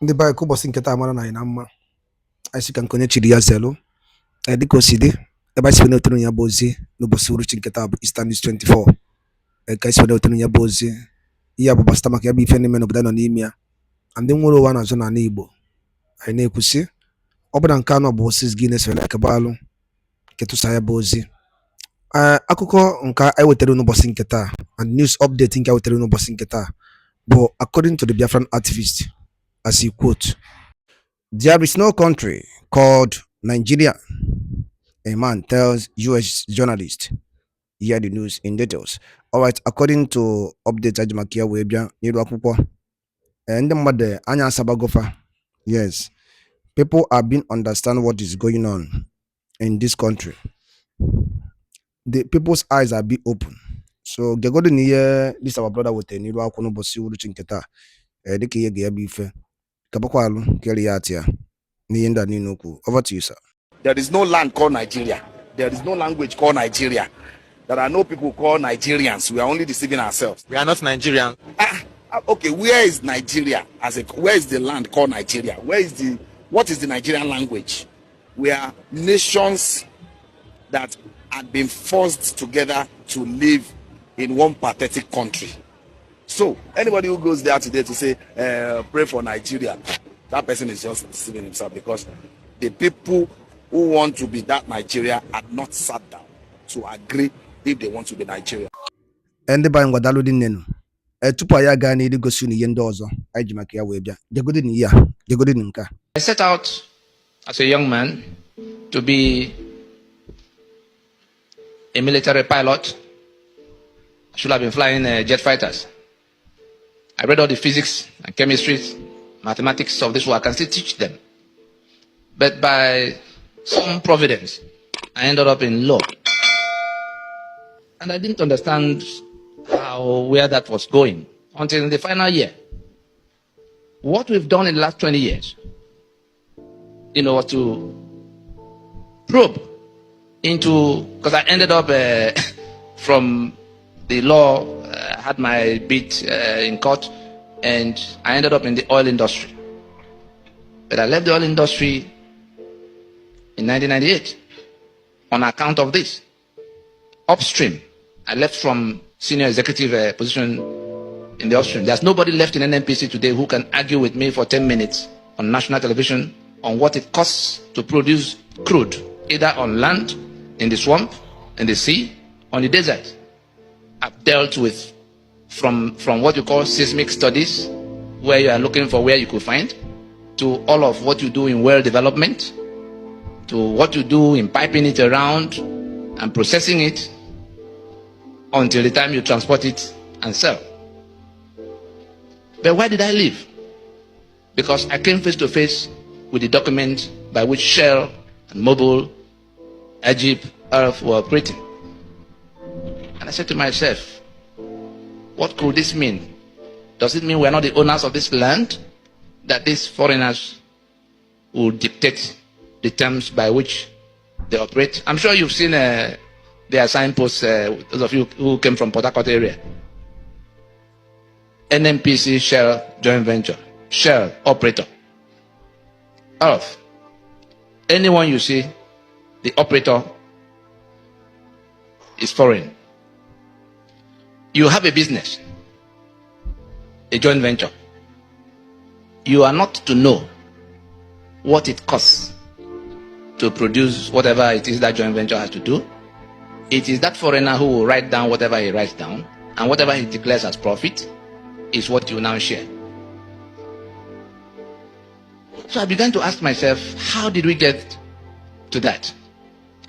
Ndị be anyị ka ụbọchị nke taa mara na anyị na mma anyị sị ka nke onye chiri ya zelu dịka o si dị ebe anyị si na-etere ya bụ ozi n'ụbọchị uruchi nke taa bụ Easter News 24 ka anyị si na-etere ya bụ ozi ihe a bụ gbasịta maka ya bụ ife n'ime n'obodo nọ n'ime ya na ndị nwere ụwa na-azụ n'ala Igbo anyị na-ekwusi ọ bụla nke anọ bụ osis gị na-esore ekebalụ nke tụsa ya bụ ozi akụkọ nke anyị wetara n'ụbọchị nke taa and news update nke anyị wetara n'ụbọchị nke taa bụ according to the Biafran activist, as he quote, "There is no country called Nigeria," a man tells US journalist. Hear the news in details. All right, according to updates Ajimakia Webia, Niru Akwukwo, and the mother Anya Sabagofa. Yes, people have been understand what is going on in this country. The people's eyes are be open. So they go to near this our brother with a Niru Akwono Bosi Uruchinketa. Dịka ihe ga-ebu ife kabakwalu keri ya atia n'ihe ndị a niile okwu. Over to you, sir. There is no land called Nigeria. There is no language called Nigeria. There are no people called Nigerians. We are only deceiving ourselves. We are not Nigerian. Okay, where is Nigeria? Where is the land called Nigeria? What is the Nigerian language? We are nations that had been forced together to live in one pathetic country. So anybody who goes there today to say pray for Nigeria, that person is just deceiving himself, because the people who want to be that Nigeria are not sat down to agree if they want to be Nigeria. Ndị ba ngwadalu dị nnenu tupu anyị gaa n'ihu gosi n'ihe ndị ọzọ anyị ji maka ya wee bịa jegodi n'ihe ya jegodi nke a. I set out as a young man to be a military pilot. I should have been flying jet fighters. I read all the physics and chemistry, mathematics of this work. I can still teach them. But by some providence, I ended up in law. And I didn't understand where that was going until in the final year. What we've done in the last 20 years, was to probe into, because I ended up from the law, had my bid in court, and I ended up in the oil industry. But I left the oil industry in 1998 on account of this. Upstream, I left from senior executive position in the upstream. There's nobody left in NNPC today who can argue with me for 10 minutes on national television on what it costs to produce crude, either on land, in the swamp, in the sea, on the desert. I've dealt with from what you call seismic studies, where you are looking for where you could find, to all of what you do in well development, to what you do in piping it around and processing it until the time you transport it and sell. But why did I leave? Because I came face to face with the document by which Shell and Mobil, Egypt, Earth were operating. And I said to myself, what could this mean? Does it mean we're not the owners of this land? That these foreigners will dictate the terms by which they operate? I'm sure you've seen their signposts, those of you who came from Port Harcourt area. NNPC Shell joint venture. Shell operator. Earth. Anyone you see, the operator is foreign. You have a business, a joint venture. You are not to know what it costs to produce whatever it is that joint venture has to do. It is that foreigner who will write down whatever he writes down, and whatever he declares as profit is what you now share. So I began to ask myself, how did we get to that?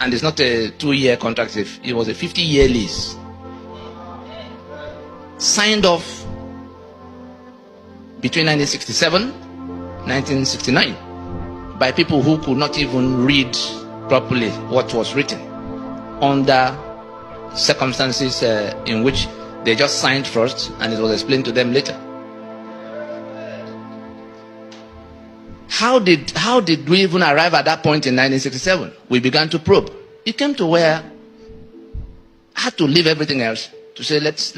And it's not a 2-year contract, it was a 50-year lease. Signed off between 1967 1969 by people who could not even read properly what was written, under circumstances in which they just signed first and it was explained to them later. How did we even arrive at that point in 1967? We began to probe. It came to where I had to leave everything else to say let's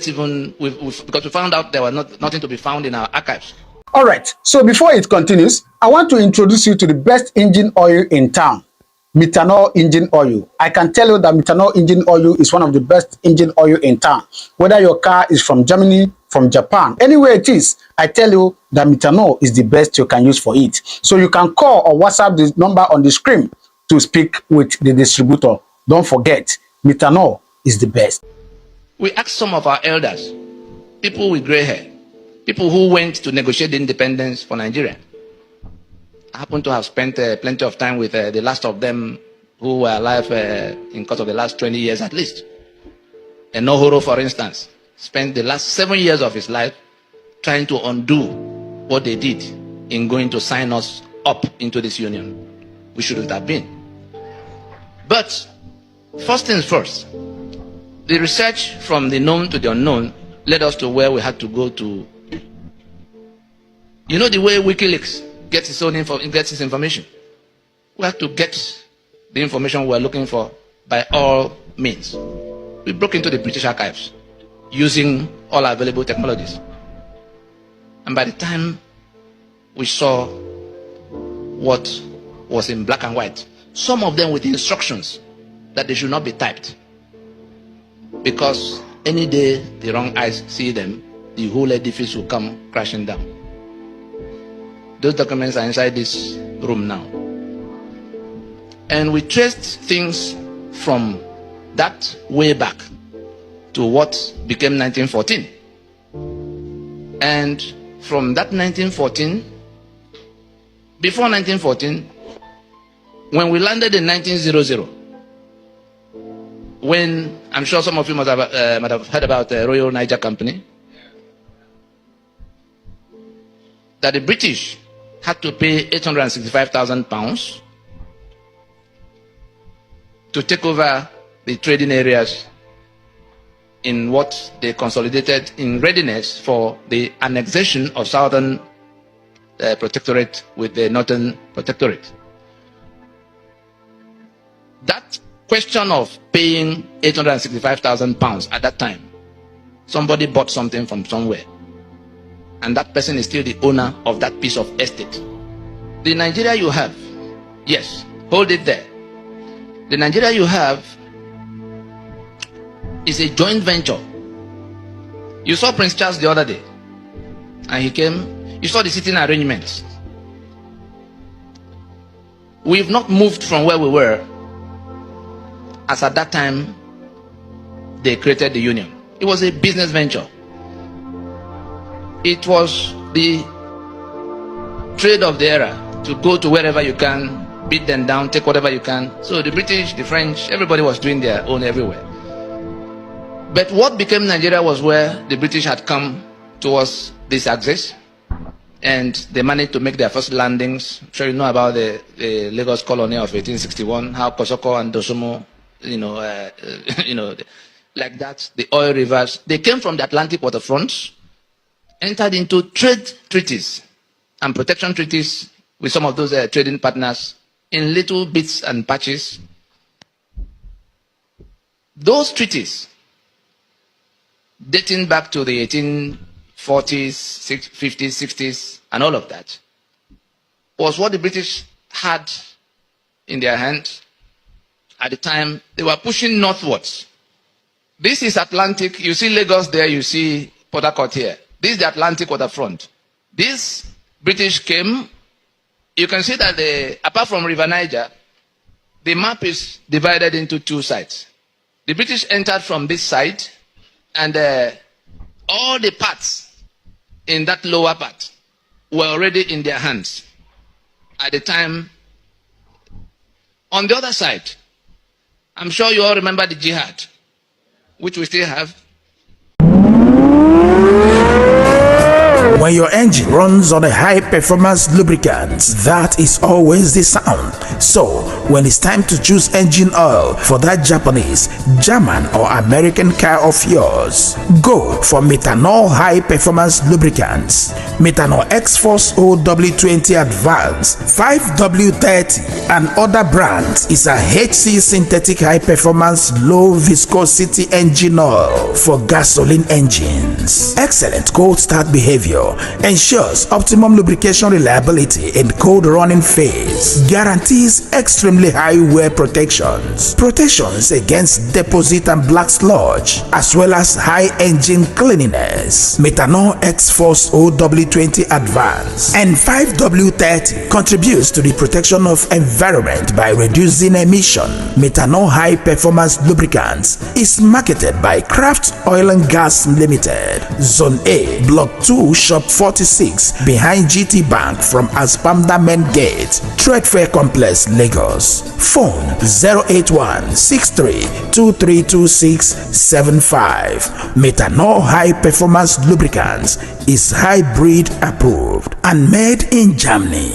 even because we found out there was nothing to be found in our archives. All right, so before it continues, I want to introduce you to the best engine oil in town, methanol engine oil. I can tell you that methanol engine oil is one of the best engine oil in town. Whether your car is from Germany, from Japan, anywhere it is, I tell you that methanol is the best you can use for it. So you can call or WhatsApp the number on the screen to speak with the distributor. Don't forget, methanol is the best. We asked some of our elders, people with gray hair, people who went to negotiate the independence for Nigeria. I happen to have spent plenty of time with the last of them who were alive in course of the last 20 years at least. And Nohoro, for instance, spent the last 7 years of his life trying to undo what they did in going to sign us up into this union. We shouldn't have been. But first things first, the research from the known to the unknown led us to where we had to go to. You know the way WikiLeaks gets its information? We had to get the information we were looking for by all means. We broke into the British archives using all available technologies. And by the time we saw what was in black and white, some of them with instructions that they should not be typed, because any day the wrong eyes see them, the whole edifice will come crashing down. Those documents are inside this room now. And we traced things from that way back to what became 1914. And from that 1914, before 1914, when we landed in 1900, when I'm sure some of you might have heard about the Royal Niger Company, that the British had to pay £865,000 to take over the trading areas in what they consolidated in readiness for the annexation of Southern Protectorate with the Northern Protectorate. That question of paying £865,000 at that time, somebody bought something from somewhere, and that person is still the owner of that piece of estate. The Nigeria you have, yes, hold it there. The Nigeria you have is a joint venture. You saw Prince Charles the other day, and he came, you saw the sitting arrangements. We've not moved from where we were as at that time they created the union. It was a business venture. It was the trade of the era to go to wherever you can, beat them down, take whatever you can. So the British, the French, everybody was doing their own everywhere. But what became Nigeria was where the British had come towards this axis, and they managed to make their first landings. I'm sure you know about the Lagos Colonial of 1861, how Kosoko and Dosumo, like that, the oil rivers. They came from the Atlantic waterfronts, entered into trade treaties and protection treaties with some of those trading partners in little bits and patches. Those treaties, dating back to the 1840s, 50s, 60s, and all of that, was what the British had in their hands at the time. They were pushing northwards. This is Atlantic. You see Lagos there, you see Port Harcourt here. This is the Atlantic waterfront. This British came. You can see that apart from River Niger, the map is divided into two sides. The British entered from this side, and all the parts in that lower part were already in their hands at the time. On the other side, I'm sure you all remember the jihad, which we still have. When your engine runs on a high-performance lubricant, that is always the sound. So, when it's time to choose engine oil for that Japanese, German or American car of yours, go for Methanol high-performance lubricants. Methanol X-Force OW20 Advance, 5W30 and other brands is a HC synthetic high-performance low-viscosity engine oil for gasoline engines. Excellent cold start behavior oil ensures optimum lubrication reliability in cold running phase, guarantees extremely high wear protections against deposit and black sludge, as well as high engine cleanliness. Methanol X-Force OW20 Advance and 5W30 contributes to the protection of environment by reducing emission. Methanol High Performance Lubricants is marketed by Kraft Oil and Gas Limited, Zone A, Block 2, Shop 46, behind GT Bank from Aspamda Main Gate, Trade Fair Complex, Lagos. Phone 081-63232675. Methanol High Performance Lubricants is hybrid approved and made in Germany.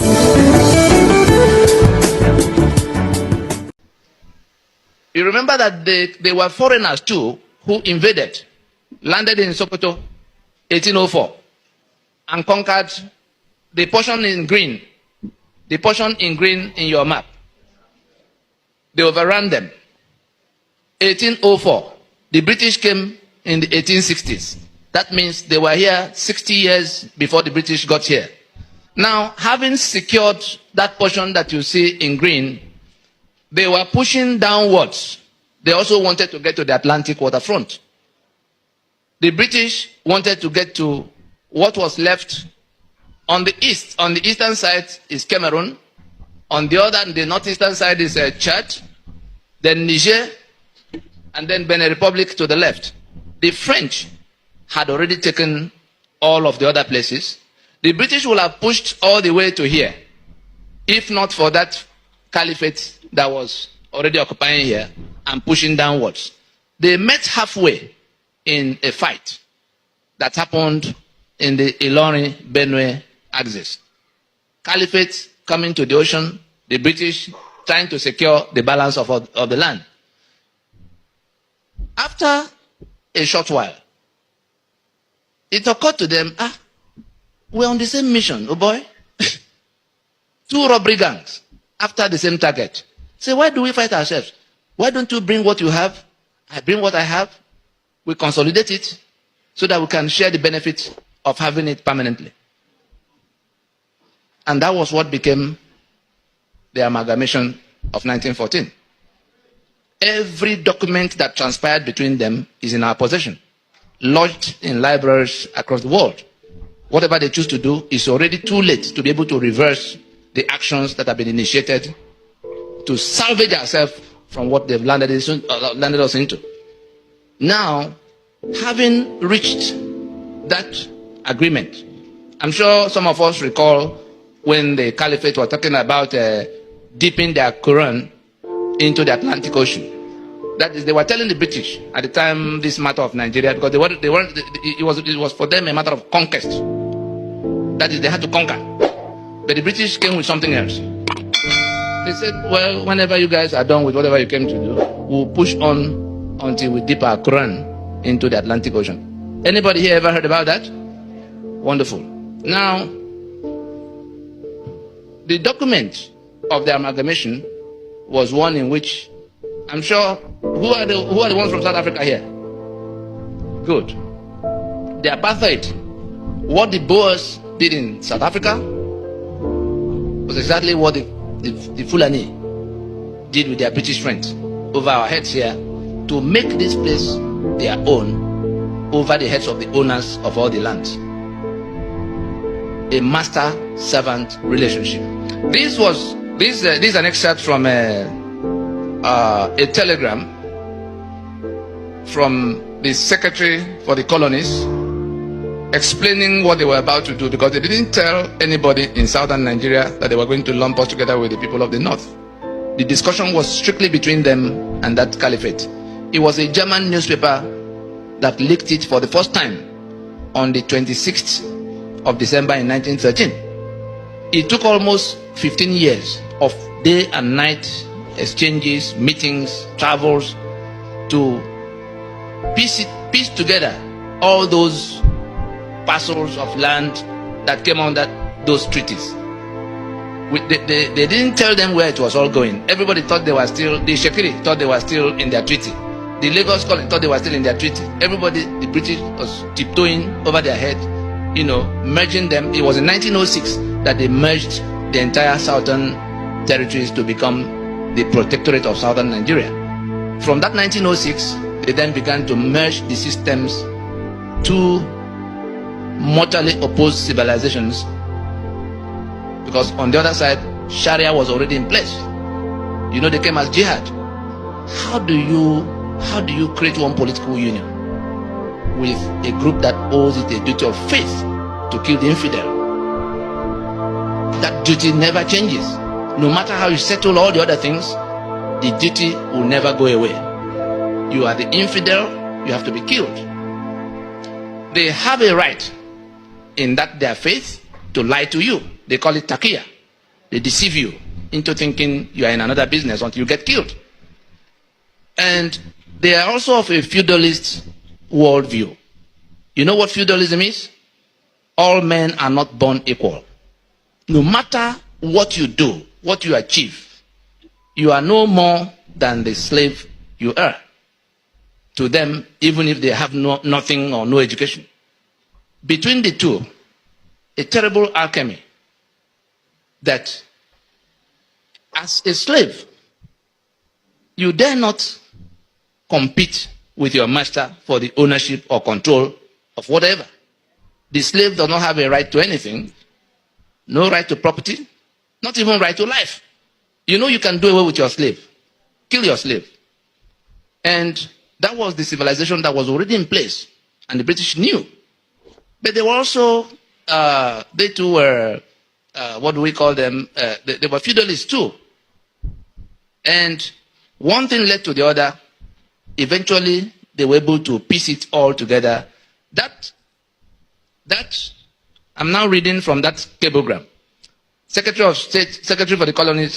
You remember that they were foreigners too who invaded, landed in Sokoto 1804 and conquered the portion in green in your map. They overran them. 1804. The British came in the 1860s. That means they were here 60 years before the British got here. Now, having secured that portion that you see in green, they were pushing downwards. They also wanted to get to the Atlantic waterfront. The British wanted to get to what was left on the east. On the eastern side is Cameroon. On the northeastern side is Chad, then Niger, and then Benin Republic to the left. The French had already taken all of the other places. The British would have pushed all the way to here, if not for that caliphate that was already occupying here and pushing downwards. They met halfway in a fight that happened in the Ilorin-Benue axis. Caliphate coming to the ocean, the British trying to secure the balance of the land. After a short while, it occurred to them, we're on the same mission, oh boy. Two robbery gangs after the same target. Say, why do we fight ourselves? Why don't you bring what you have? I bring what I have. We consolidate it so that we can share the benefits of having it permanently. And that was what became the amalgamation of 1914. Every document that transpired between them is in our possession, lodged in libraries across the world. Whatever they choose to do is already too late to be able to reverse the actions that have been initiated to salvage ourselves from what they've landed us into. Now, having reached that agreement, I'm sure some of us recall when the Caliphate were talking about dipping their Quran into the Atlantic Ocean. That is, they were telling the British at the time this matter of Nigeria, because it was for them a matter of conquest. That is, they had to conquer. But the British came with something else. They said, well, whenever you guys are done with whatever you came to do, we'll push on until we dip our Quran into the Atlantic Ocean. Anybody here ever heard about that? Wonderful. Now, the document of the amalgamation was one in which, I'm sure, who are the ones from South Africa here? Good. The apartheid, what the Boers did in South Africa was exactly what the Fulani did with their British friends over our heads here to make this place their own over the heads of the owners of all the lands. A master-servant relationship. This is an excerpt from a telegram from the Secretary for the Colonies explaining what they were about to do, because they didn't tell anybody in southern Nigeria that they were going to lump us together with the people of the north. The discussion was strictly between them and that caliphate. It was a German newspaper that leaked it for the first time on the 26th of December in 1913. It took almost 15 years of day and night exchanges, meetings, travels to piece together all those parcels of land that came under those treaties. They didn't tell them where it was all going. Everybody thought they were still, the Shekiri thought they were still in their treaty. The Lagos colony thought they were still in their treaty. Everybody, the British was tiptoeing over their head merging them. It was in 1906 that they merged the entire southern territories to become the protectorate of southern Nigeria. From that 1906, they then began to merge the systems, two mortally opposed civilizations, because on the other side, Sharia was already in place. They came as jihad. How do you create one political union with a group that owes it a duty of faith to kill the infidel? That duty never changes. No matter how you settle all the other things, the duty will never go away. You are the infidel, you have to be killed. They have a right in that their faith to lie to you. They call it taqiyya. They deceive you into thinking you are in another business until you get killed. And they are also of a feudalist worldview. You know what feudalism is? All men are not born equal. No matter what you do, what you achieve, you are no more than the slave you are to them, even if they have nothing or no education. Between the two, a terrible alchemy that as a slave, you dare not compete with your master for the ownership or control of whatever. The slave does not have a right to anything, no right to property, not even right to life. You can do away with your slave, kill your slave. And that was the civilization that was already in place, and the British knew. But they were also, they too were, what do we call them? They were feudalists too. And one thing led to the other. Eventually, they were able to piece it all together. That I'm now reading from that cablegram. Secretary of State, Secretary for the Colonies,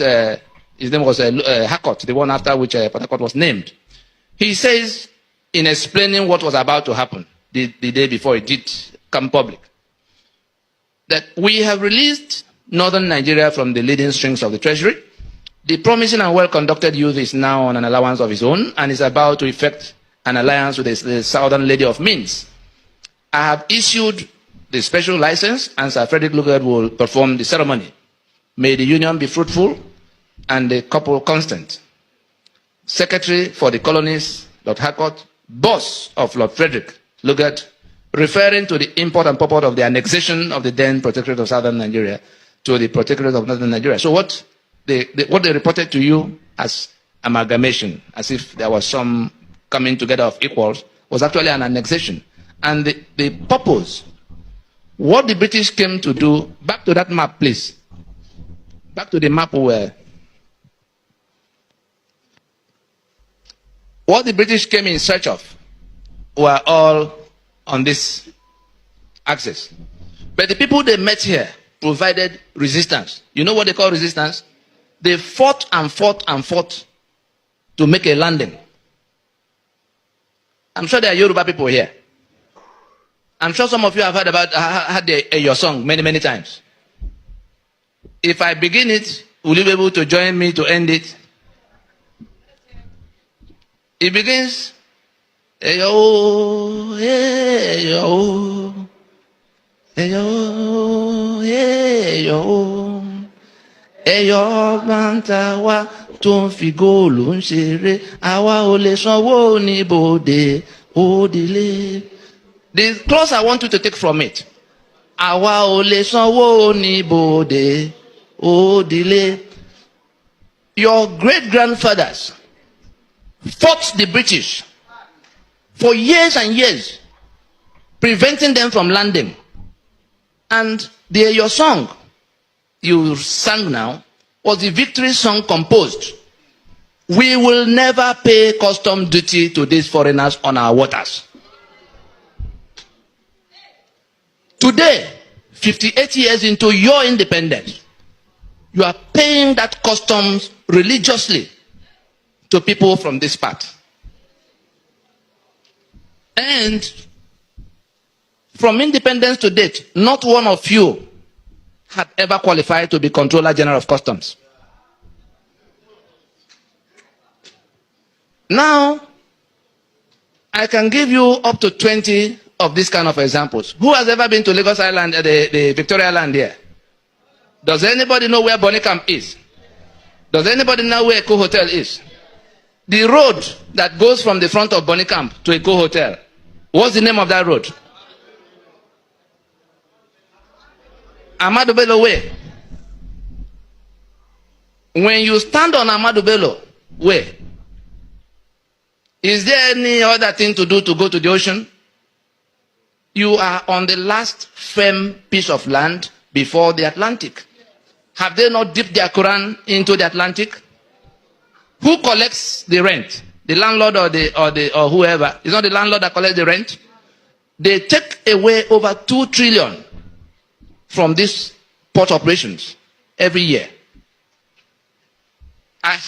his name was Harcourt, the one after which Port Harcourt was named. He says, in explaining what was about to happen the day before it did come public, that we have released northern Nigeria from the leading strings of the treasury. The promising and well-conducted youth is now on an allowance of his own and is about to effect an alliance with the Southern Lady of Means. I have issued the special license, and Sir Frederick Lugard will perform the ceremony. May the union be fruitful and the couple constant. Secretary for the Colonies, Lord Harcourt, boss of Lord Frederick Lugard, referring to the import and purport of the annexation of the then Protectorate of Southern Nigeria to the Protectorate of Northern Nigeria. So what they reported to you as amalgamation, as if there was some coming together of equals, was actually an annexation. And the purpose, what the British came to do, back to that map, please. Back to the map where what the British came in search of were all on this axis. But the people they met here provided resistance. You know what they call resistance? They fought and fought and fought to make a landing. I'm sure there are Yoruba people here. I'm sure some of you have heard your song many, many times. If I begin it, will you be able to join me to end it? It begins, Eyo, Eyo, Eyo, Eyo, Eyo, banta wa tó ń fi góòlù ń ṣeré, àwa ò lè sanwó ní bòde òdìlé. The clause I want you to take from it, àwa ò lè sanwó ní bòde òdìlé. Your great-grandfathers fought the British for years and years, preventing them from landing. And your song you sang now was the victory song composed. We will never pay custom duty to these foreigners on our waters. Today, 58 years into your independence, you are paying that customs religiously to people from this part. And from independence to date, not one of you had ever qualified to be Controller General of Customs. Now, I can give you up to 20 of these kind of examples. Who has ever been to Lagos Island, the Victoria Island here? Does anybody know where Bonny Camp is? Does anybody know where Eco Hotel is? The road that goes from the front of Bonny Camp to Eco Hotel, what's the name of that road? Ahmadu Bello Way. When you stand on Ahmadu Bello Way, is there any other thing to do to go to the ocean? You are on the last firm piece of land before the Atlantic. Have they not dipped their Quran into the Atlantic? Who collects the rent? The landlord or whoever? It's not the landlord that collects the rent. They take away over 2 trillion from these port operations every year. I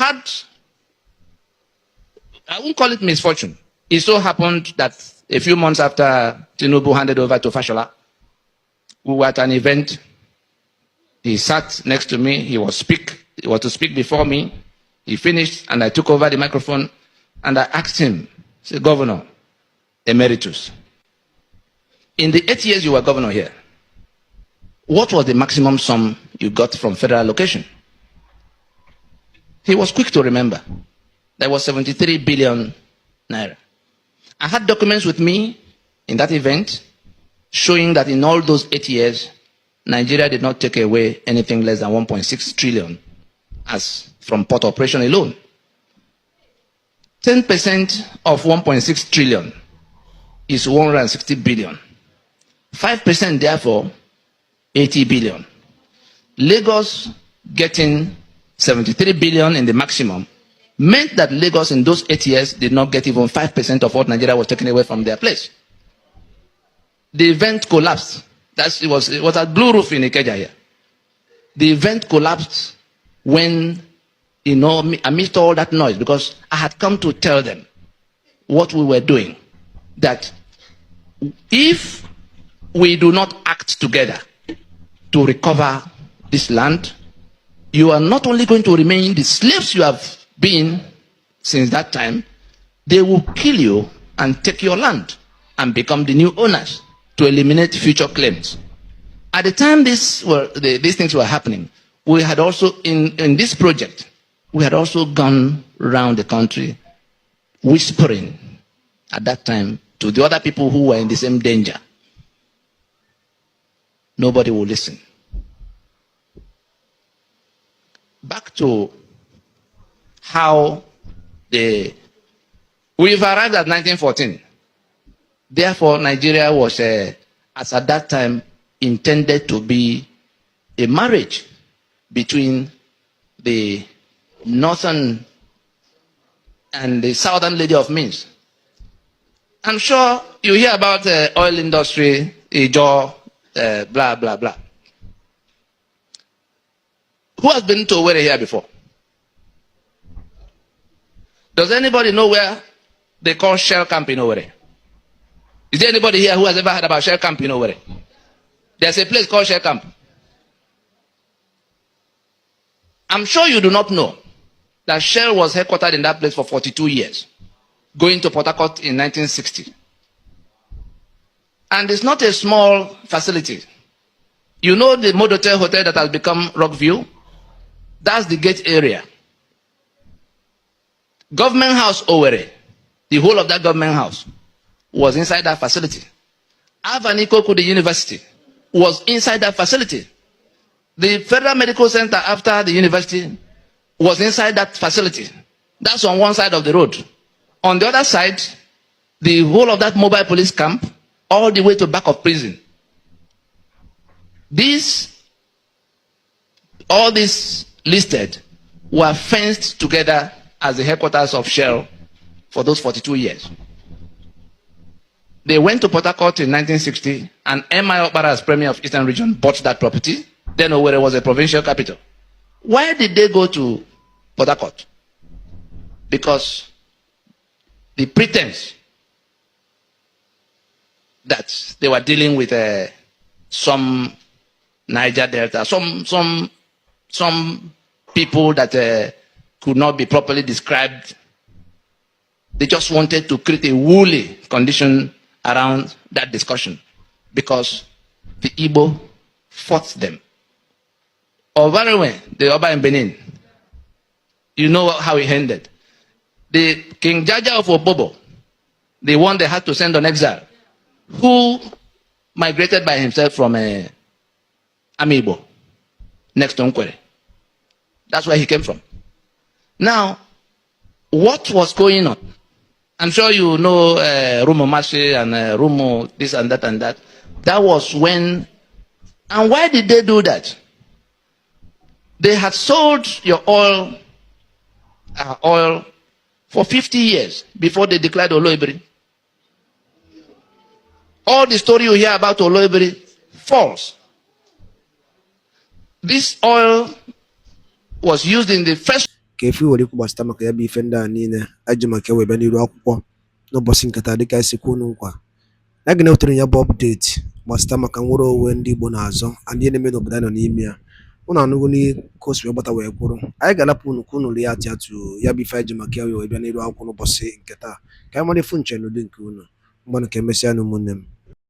won't call it misfortune. It so happened that a few months after Tinubu handed over to Fashola, we were at an event. He sat next to me. He was to speak before me. He finished, and I took over the microphone, and I asked him, say, Governor Emeritus, in the 8 years you were governor here, what was the maximum sum you got from federal allocation? He was quick to remember. There was 73 billion naira. I had documents with me in that event showing that in all those 8 years, Nigeria did not take away anything less than 1.6 trillion as from port operation alone. 10% of 1.6 trillion is 160 billion. 5% therefore, 80 billion. Lagos getting 73 billion in the maximum meant that Lagos in those 8 years did not get even 5% of what Nigeria was taken away from their place. The event collapsed. It was a blue roof in Ikeja here. The event collapsed when, amidst all that noise, because I had come to tell them what we were doing, that if we do not act together to recover this land, you are not only going to remain the slaves you have been since that time, they will kill you and take your land and become the new owners to eliminate future claims. At the time these things were happening, we had also, in this project, we had also gone around the country whispering at that time to the other people who were in the same danger. Nobody will listen. Back to how we've arrived at 1914. Therefore, Nigeria was, as at that time, intended to be a marriage between the northern and the southern lady of means. I'm sure you hear about the oil industry, Ijo, blah, blah, blah. Who has been to Owerri here before? Does anybody know where they call Shell Camp in Owerri? Is there anybody here who has ever heard about Shell Camp in Owerri? There's a place called Shell Camp. I'm sure you do not know that Shell was headquartered in that place for 42 years, going to Port Harcourt in 1960. And it's not a small facility. You know the Modotel Hotel that has become Rockview? That's the gate area. Government House Owerri, the whole of that government house, was inside that facility. Avanikoku, the university, was inside that facility. The Federal Medical Center after the university was inside that facility. That's on one side of the road. On the other side, the whole of that mobile police camp, all the way to back of prison. All these listed were fenced together as the headquarters of Shell for those 42 years. They went to Port Harcourt in 1960, and M.I. Okpara, as Premier of Eastern Region, bought that property. Then Owerri was a provincial capital. Why did they go to Port Harcourt? Because the pretense that they were dealing with some Niger Delta, some people that could not be properly described. They just wanted to create a woolly condition around that discussion because the Igbo fought them. Or very well, the Oba in Benin, you know how it ended. The King Jaja of Obobo, the one they had to send on exile, who migrated by himself from Amiibo, next to Nkwere. That's where he came from. Now, what was going on? I'm sure you know Rumo Mashi and Rumo this and that and that. That was when, and why did they do that? They had sold your oil for 50 years before they declared Oloibiri. All the story you hear about Oloibiri, false. This oil was used in the first. Ka efi were ikwu gbasịta maka ya bụ ife ndị a niile aji maka ewebe n'iru akwụkwọ n'ụbọchị nkata dịka isi kwuo nkwa na gị na-ewetere ya bụ ọpdeti gbasịta maka nwere onwe ndị Igbo na-azọ ndị na-eme n'obodo nọ n'ime ya ụnụ anụgo n'iko si wee gbata wee kwụrụ anyị ga-alapụ unu ka unu rie atụ ya bụ ife aji maka ya wee bịa n'iru akwụkwọ n'ụbọchị nketa ka anyị mara efu nche n'ụdị nke unu mgbanụ ka emesịa n'ụmụnne m